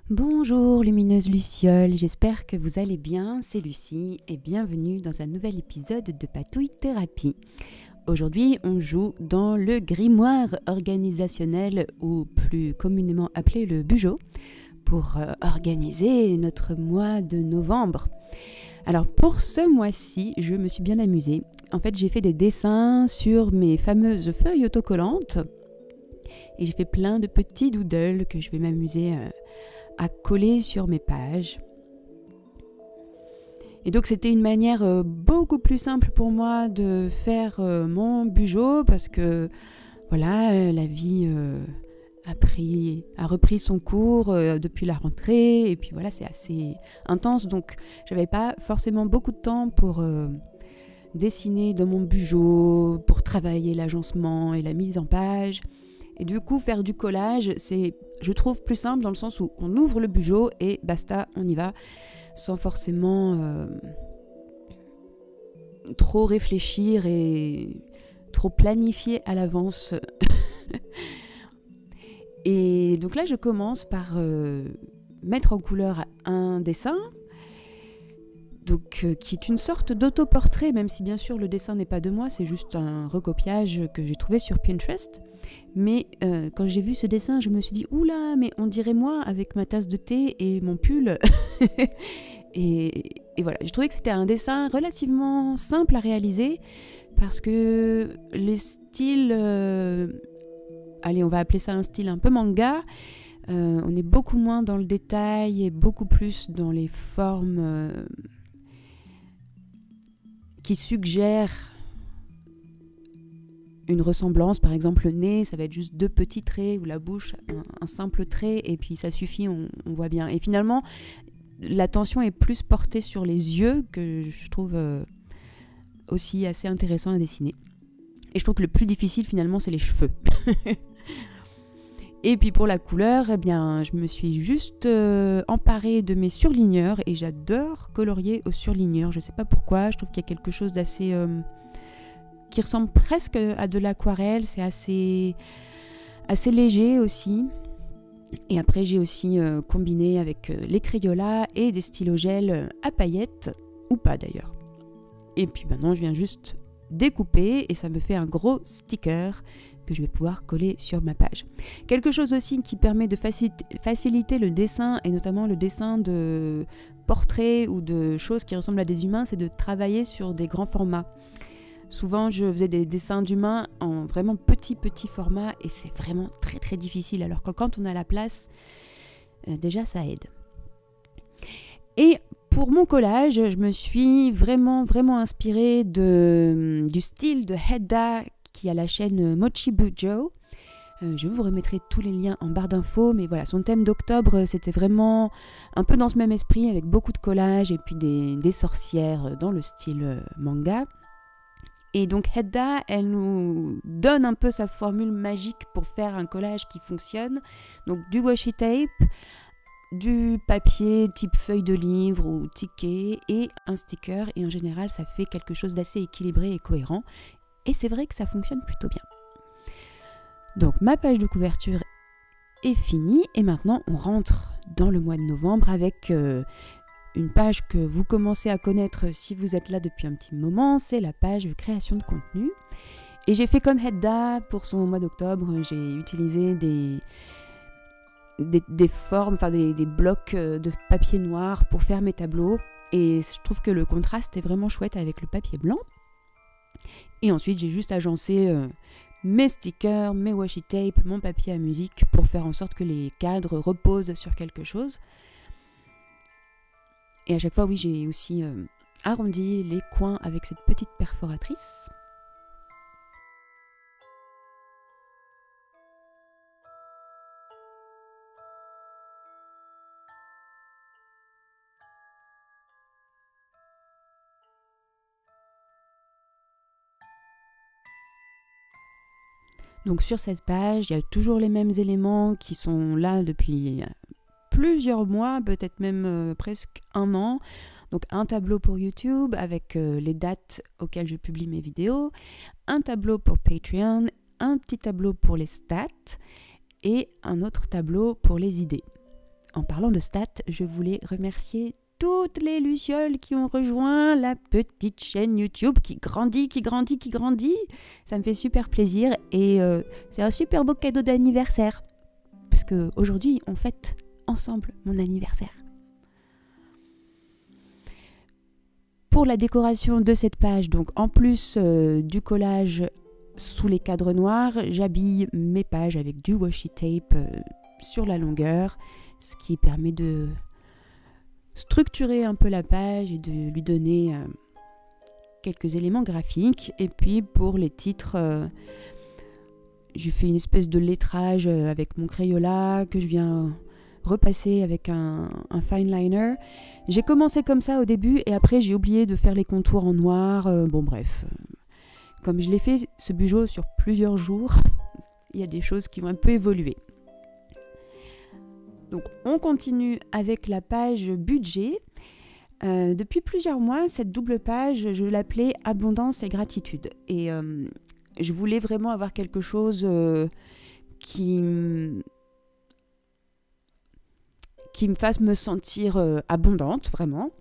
Bonjour lumineuse Luciole, j'espère que vous allez bien, c'est Lucie et bienvenue dans un nouvel épisode de Patouille Thérapie. Aujourd'hui on joue dans le grimoire organisationnel ou plus communément appelé le bugeot pour organiser notre mois de novembre. Alors pour ce mois-ci, je me suis bien amusée. En fait j'ai fait des dessins sur mes fameuses feuilles autocollantes et j'ai fait plein de petits doodles que je vais m'amuser à coller sur mes pages. Et donc c'était une manière beaucoup plus simple pour moi de faire mon bugeot parce que voilà, la vie a repris son cours depuis la rentrée et puis voilà, c'est assez intense, donc j'avais pas forcément beaucoup de temps pour dessiner dans mon bugeot, pour travailler l'agencement et la mise en page. Et du coup, faire du collage, c'est, je trouve, plus simple dans le sens où on ouvre le bugeot et basta, on y va, sans forcément trop réfléchir et trop planifier à l'avance. Et donc là, je commence par mettre en couleur un dessin, donc, qui est une sorte d'autoportrait, même si bien sûr le dessin n'est pas de moi, c'est juste un recopiage que j'ai trouvé sur Pinterest. Mais quand j'ai vu ce dessin, je me suis dit « Oula, mais on dirait moi avec ma tasse de thé et mon pull !» et voilà, j'ai trouvé que c'était un dessin relativement simple à réaliser parce que les styles, allez, on va appeler ça un style un peu manga, on est beaucoup moins dans le détail et beaucoup plus dans les formes qui suggèrent une ressemblance. Par exemple, le nez, ça va être juste deux petits traits, ou la bouche, un simple trait, et puis ça suffit, on voit bien. Et finalement, l'attention est plus portée sur les yeux, que je trouve aussi assez intéressant à dessiner. Et je trouve que le plus difficile, finalement, c'est les cheveux. Et puis pour la couleur, eh bien, je me suis juste emparée de mes surligneurs, et j'adore colorier aux surligneurs. Je ne sais pas pourquoi, je trouve qu'il y a quelque chose d'assez... qui ressemble presque à de l'aquarelle, c'est assez léger aussi. Et après j'ai aussi combiné avec les Crayolas et des stylos gel à paillettes, ou pas d'ailleurs. Et puis maintenant je viens juste découper et ça me fait un gros sticker que je vais pouvoir coller sur ma page. Quelque chose aussi qui permet de faciliter le dessin, et notamment le dessin de portraits ou de choses qui ressemblent à des humains, c'est de travailler sur des grands formats. Souvent, je faisais des dessins d'humains en vraiment petit format et c'est vraiment très très difficile. Alors que quand on a la place, déjà ça aide. Et pour mon collage, je me suis vraiment inspirée du style de Hedda qui a la chaîne Mochi Bujo. Je vous remettrai tous les liens en barre d'infos, mais voilà, son thème d'octobre, c'était vraiment un peu dans ce même esprit avec beaucoup de collages et puis des sorcières dans le style manga. Et donc Hedda, elle nous donne un peu sa formule magique pour faire un collage qui fonctionne. Donc du washi tape, du papier type feuille de livre ou ticket et un sticker. Et en général, ça fait quelque chose d'assez équilibré et cohérent. Et c'est vrai que ça fonctionne plutôt bien. Donc ma page de couverture est finie. Et maintenant, on rentre dans le mois de novembre avec... une page que vous commencez à connaître si vous êtes là depuis un petit moment, c'est la page de création de contenu. Et j'ai fait comme Hedda pour son mois d'octobre, j'ai utilisé des formes, enfin des blocs de papier noir pour faire mes tableaux. Et je trouve que le contraste est vraiment chouette avec le papier blanc. Et ensuite, j'ai juste agencé mes stickers, mes washi tape, mon papier à musique pour faire en sorte que les cadres reposent sur quelque chose. Et à chaque fois, oui, j'ai aussi arrondi les coins avec cette petite perforatrice. Donc sur cette page, il y a toujours les mêmes éléments qui sont là depuis plusieurs mois, peut-être même presque un an. Donc un tableau pour YouTube avec les dates auxquelles je publie mes vidéos, un tableau pour Patreon, un petit tableau pour les stats et un autre tableau pour les idées. en parlant de stats, je voulais remercier toutes les lucioles qui ont rejoint la petite chaîne YouTube qui grandit, qui grandit, qui grandit. Ça me fait super plaisir et c'est un super beau cadeau d'anniversaire. Parce qu'aujourd'hui, on fête ensemble mon anniversaire. Pour la décoration de cette page, donc en plus du collage sous les cadres noirs, j'habille mes pages avec du washi tape sur la longueur, ce qui permet de structurer un peu la page et de lui donner quelques éléments graphiques. Et puis pour les titres, j'ai fait une espèce de lettrage avec mon Crayola que je viens repasser avec un fine liner. J'ai commencé comme ça au début et après j'ai oublié de faire les contours en noir. Bon bref, comme je l'ai fait ce bugeot sur plusieurs jours, il y a des choses qui vont un peu évoluer. Donc on continue avec la page budget. Depuis plusieurs mois, cette double page, je l'appelais Abondance et Gratitude. Et je voulais vraiment avoir quelque chose qui me fasse me sentir abondante, vraiment.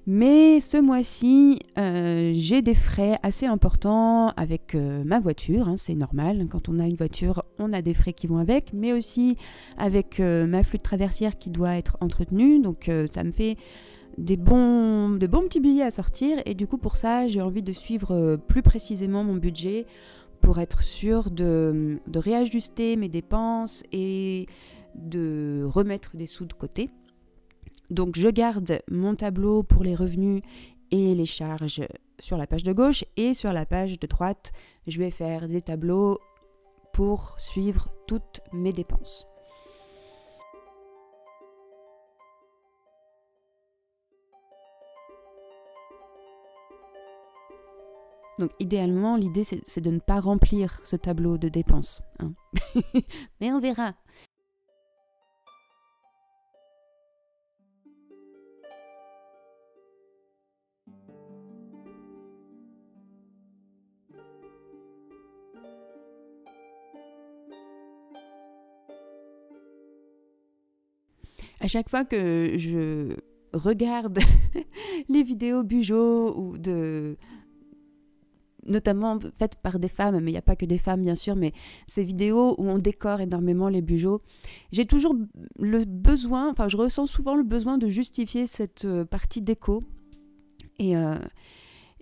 Mais ce mois-ci, j'ai des frais assez importants avec ma voiture, hein, c'est normal. Quand on a une voiture, on a des frais qui vont avec, mais aussi avec ma flûte traversière qui doit être entretenue. Donc ça me fait de bons petits billets à sortir. Et du coup, pour ça, j'ai envie de suivre plus précisément mon budget pour être sûre de réajuster mes dépenses et de remettre des sous de côté. Donc je garde mon tableau pour les revenus et les charges sur la page de gauche et sur la page de droite, je vais faire des tableaux pour suivre toutes mes dépenses. Donc idéalement, l'idée c'est de ne pas remplir ce tableau de dépenses, hein. Mais on verra. À chaque fois que je regarde les vidéos bugeot ou notamment faites par des femmes, mais il n'y a pas que des femmes bien sûr, mais ces vidéos où on décore énormément les bugeots, j'ai toujours le besoin, enfin je ressens souvent le besoin de justifier cette partie déco.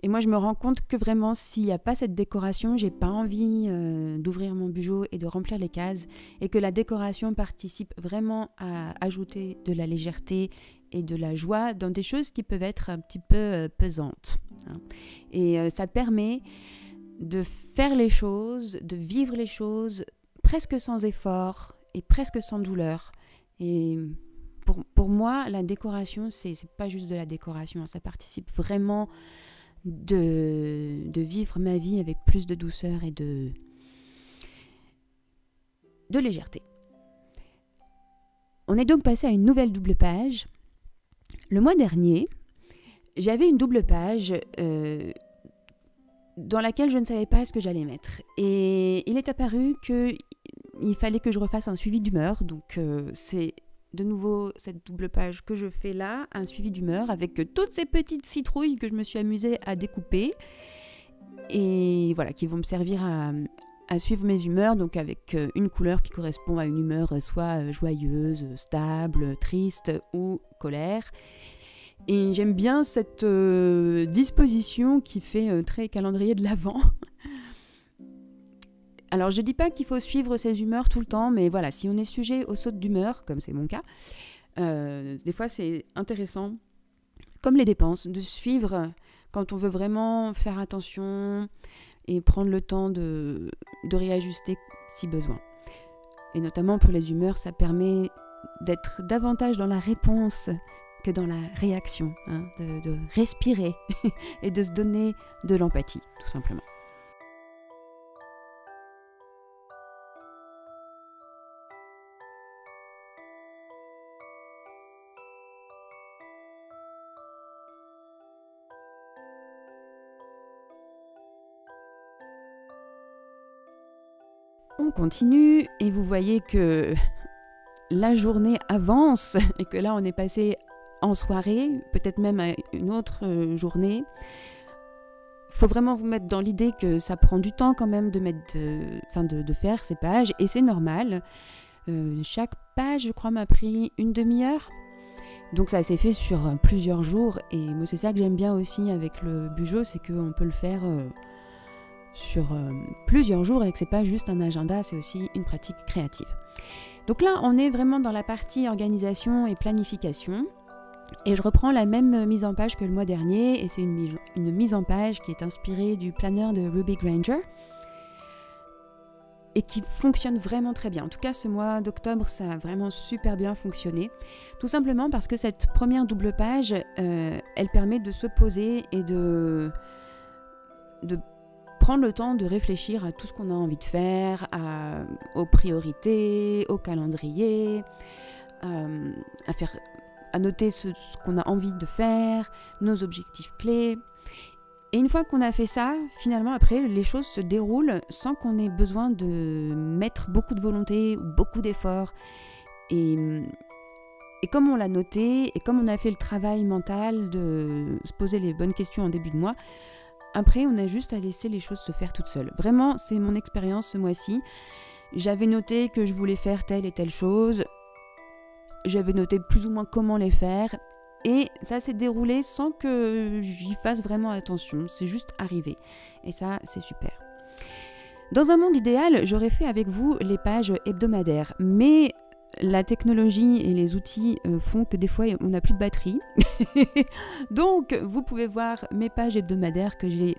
Et moi je me rends compte que vraiment s'il n'y a pas cette décoration, j'ai pas envie d'ouvrir mon bugeot et de remplir les cases, et que la décoration participe vraiment à ajouter de la légèreté et de la joie dans des choses qui peuvent être un petit peu pesantes, hein. Et ça permet de faire les choses, de vivre les choses presque sans effort et presque sans douleur. Et pour moi, la décoration, c'est pas juste de la décoration, ça participe vraiment de vivre ma vie avec plus de douceur et de légèreté. On est donc passé à une nouvelle double page. Le mois dernier, j'avais une double page dans laquelle je ne savais pas ce que j'allais mettre. Et il est apparu qu'il fallait que je refasse un suivi d'humeur. Donc c'est de nouveau cette double page que je fais là, un suivi d'humeur avec toutes ces petites citrouilles que je me suis amusée à découper et voilà, qui vont me servir à suivre mes humeurs, donc avec une couleur qui correspond à une humeur soit joyeuse, stable, triste ou colère. Et j'aime bien cette disposition qui fait très calendrier de l'Avent. Alors, je ne dis pas qu'il faut suivre ses humeurs tout le temps, mais voilà, si on est sujet aux sautes d'humeur, comme c'est mon cas, des fois c'est intéressant, comme les dépenses, de suivre quand on veut vraiment faire attention et prendre le temps de réajuster si besoin. Et notamment pour les humeurs, ça permet d'être davantage dans la réponse que dans la réaction, hein, de respirer et de se donner de l'empathie, tout simplement. On continue et vous voyez que la journée avance et que là on est passé en soirée, peut-être même à une autre journée, faut vraiment vous mettre dans l'idée que ça prend du temps quand même de faire ces pages, et c'est normal. Chaque page, je crois, m'a pris une demi-heure. Donc ça s'est fait sur plusieurs jours, et moi c'est ça que j'aime bien aussi avec le Bujo, c'est qu'on peut le faire sur plusieurs jours et que c'est pas juste un agenda, c'est aussi une pratique créative. Donc là on est vraiment dans la partie organisation et planification, et je reprends la même mise en page que le mois dernier, et c'est une mise en page qui est inspirée du planner de Ruby Granger et qui fonctionne vraiment très bien. En tout cas, ce mois d'octobre, ça a vraiment super bien fonctionné. Tout simplement parce que cette première double page, elle permet de se poser et de prendre le temps de réfléchir à tout ce qu'on a envie de faire, aux priorités, au calendrier, à noter ce qu'on a envie de faire, nos objectifs clés. Et une fois qu'on a fait ça, finalement, après, les choses se déroulent sans qu'on ait besoin de mettre beaucoup de volonté ou beaucoup d'efforts. Et comme on l'a noté, et comme on a fait le travail mental de se poser les bonnes questions en début de mois, après, on a juste à laisser les choses se faire toutes seules. Vraiment, c'est mon expérience ce mois-ci. J'avais noté que je voulais faire telle et telle chose. J'avais noté plus ou moins comment les faire. Et ça s'est déroulé sans que j'y fasse vraiment attention, c'est juste arrivé. Et ça, c'est super. Dans un monde idéal, j'aurais fait avec vous les pages hebdomadaires, mais la technologie et les outils font que des fois, on n'a plus de batterie. Donc, vous pouvez voir mes pages hebdomadaires que j'ai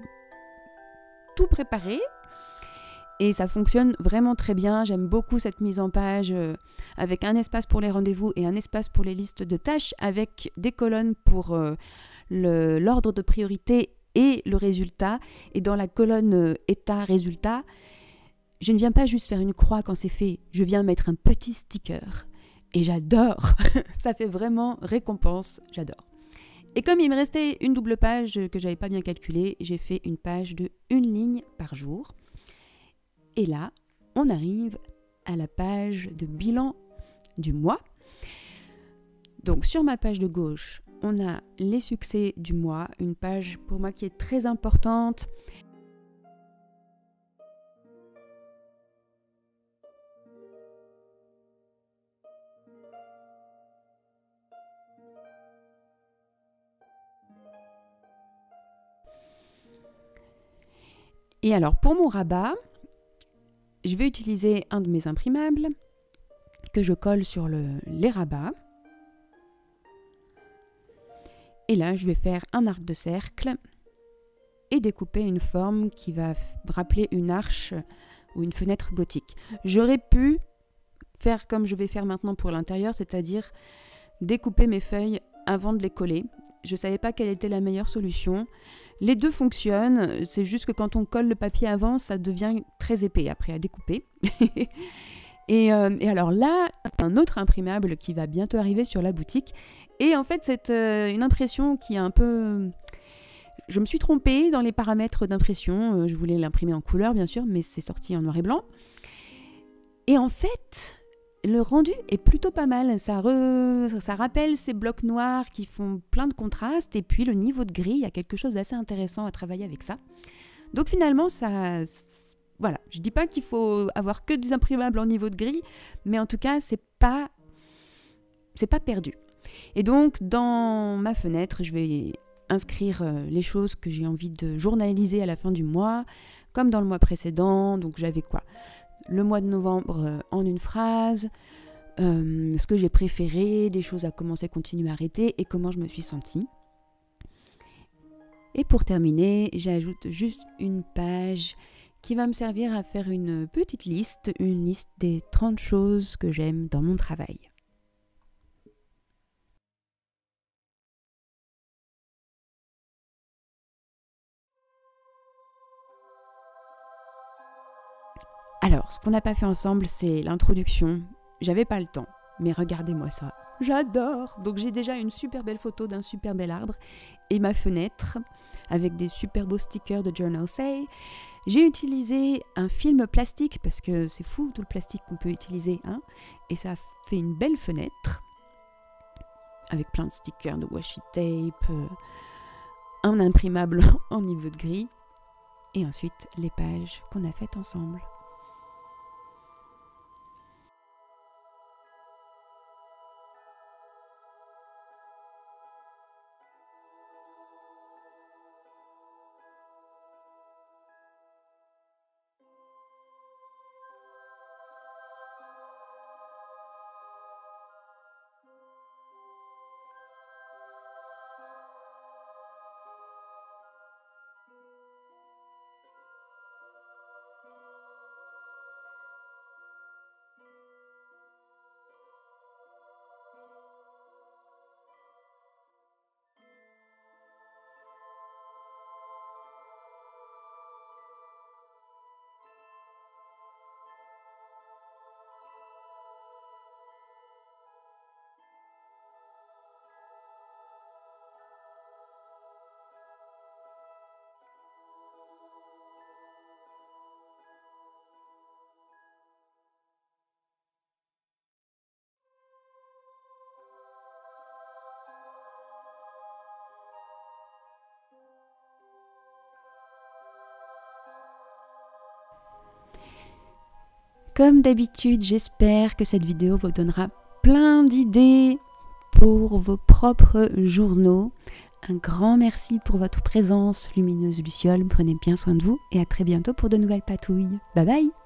tout préparé. Et ça fonctionne vraiment très bien. J'aime beaucoup cette mise en page avec un espace pour les rendez-vous et un espace pour les listes de tâches, avec des colonnes pour l'ordre de priorité et le résultat. Et dans la colonne état-résultat, je ne viens pas juste faire une croix quand c'est fait, je viens mettre un petit sticker. Et j'adore. Ça fait vraiment récompense, j'adore. Et comme il me restait une double page que j'avais pas bien calculée, j'ai fait une page de 1 ligne par jour. Et là, on arrive à la page de bilan du mois. Donc sur ma page de gauche, on a les succès du mois, une page pour moi qui est très importante. Et alors pour mon rabat, je vais utiliser un de mes imprimables que je colle sur les rabats. Et là, je vais faire un arc de cercle et découper une forme qui va rappeler une arche ou une fenêtre gothique. J'aurais pu faire comme je vais faire maintenant pour l'intérieur, c'est-à-dire découper mes feuilles avant de les coller. Je ne savais pas quelle était la meilleure solution. Les deux fonctionnent, c'est juste que quand on colle le papier avant, ça devient très épais après à découper. et alors là, un autre imprimable qui va bientôt arriver sur la boutique. Et en fait, c'est une impression qui est un peu... Je me suis trompée dans les paramètres d'impression. Je voulais l'imprimer en couleur, bien sûr, mais c'est sorti en noir et blanc. Et en fait... le rendu est plutôt pas mal, ça rappelle ces blocs noirs qui font plein de contrastes, et puis le niveau de gris, il y a quelque chose d'assez intéressant à travailler avec ça. Donc finalement, voilà, je dis pas qu'il faut avoir que des imprimables en niveau de gris, mais en tout cas, c'est pas perdu. Et donc, dans ma fenêtre, je vais inscrire les choses que j'ai envie de journaliser à la fin du mois, comme dans le mois précédent. Donc j'avais quoi ? Le mois de novembre en une phrase, ce que j'ai préféré, des choses à commencer, continuer, arrêter et comment je me suis sentie. Et pour terminer, j'ajoute juste une page qui va me servir à faire une petite liste, une liste des 30 choses que j'aime dans mon travail. Alors, ce qu'on n'a pas fait ensemble, c'est l'introduction. J'avais pas le temps, mais regardez-moi ça. J'adore! Donc j'ai déjà une super belle photo d'un super bel arbre et ma fenêtre avec des super beaux stickers de Journal Say. J'ai utilisé un film plastique parce que c'est fou tout le plastique qu'on peut utiliser, hein, et ça fait une belle fenêtre avec plein de stickers, de washi tape, un imprimable en niveau de gris et ensuite les pages qu'on a faites ensemble. Comme d'habitude, j'espère que cette vidéo vous donnera plein d'idées pour vos propres journaux. Un grand merci pour votre présence, lumineuse Luciole. Prenez bien soin de vous et à très bientôt pour de nouvelles patouilles. Bye bye!